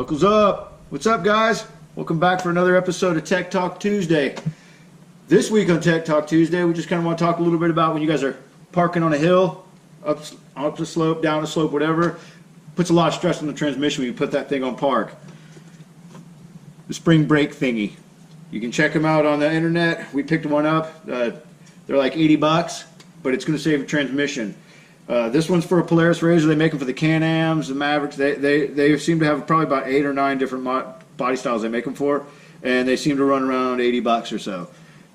Knuckles up! What's up, guys? Welcome back for another episode of Tech Talk Tuesday. This week on Tech Talk Tuesday, we just kind of want to talk a little bit about when you guys are parking on a hill, up the slope, down the slope, whatever. Puts a lot of stress on the transmission when you put that thing on park. The spring brake thingy. You can check them out on the internet. We picked one up. They're like 80 bucks, but it's going to save your transmission. This one's for a Polaris RZR. They make them for the Can-Ams, the Mavericks. They seem to have probably about 8 or 9 different body styles they make them for, and they seem to run around 80 bucks or so.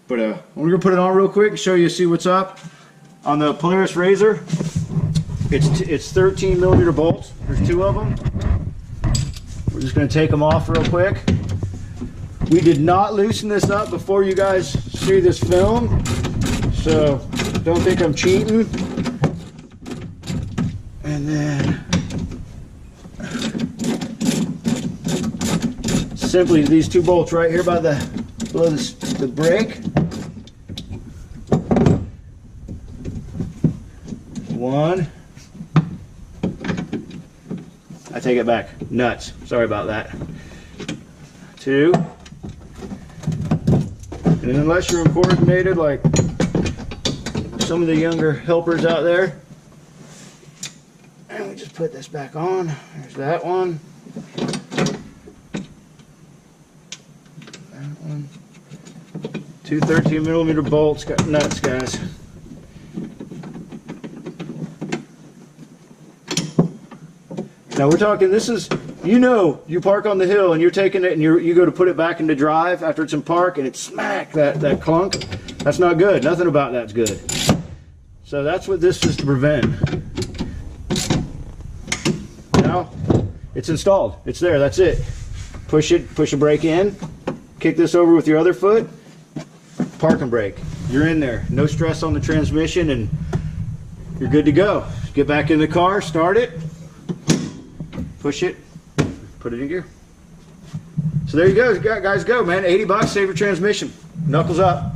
But we're going to put it on real quick and show you, see what's up. On the Polaris RZR, it's 13 millimeter bolts. There's 2 of them. We're just going to take them off real quick. We did not loosen this up before you guys see this film, so don't think I'm cheating. And then simply these 2 bolts right here by below the brake. 1. I take it back. Nuts. Sorry about that. 2. And unless you're uncoordinated like some of the younger helpers out there, and we just put this back on. There's that one. That one. 2 13 millimeter bolts. Got nuts, guys. Now we're talking, this is, you park on the hill and you're taking it and you go to put it back into drive after it's in park and it's smack, that clunk. That's not good. Nothing about that's good. So that's what this is to prevent. Now it's installed. It's there. That's it. Push a brake in. Kick this over with your other foot. Park and brake. You're in there. No stress on the transmission and you're good to go. Get back in the car, start it. Push it, put it in gear. So there you go, guys, go, man. 80 bucks, save your transmission. Knuckles up.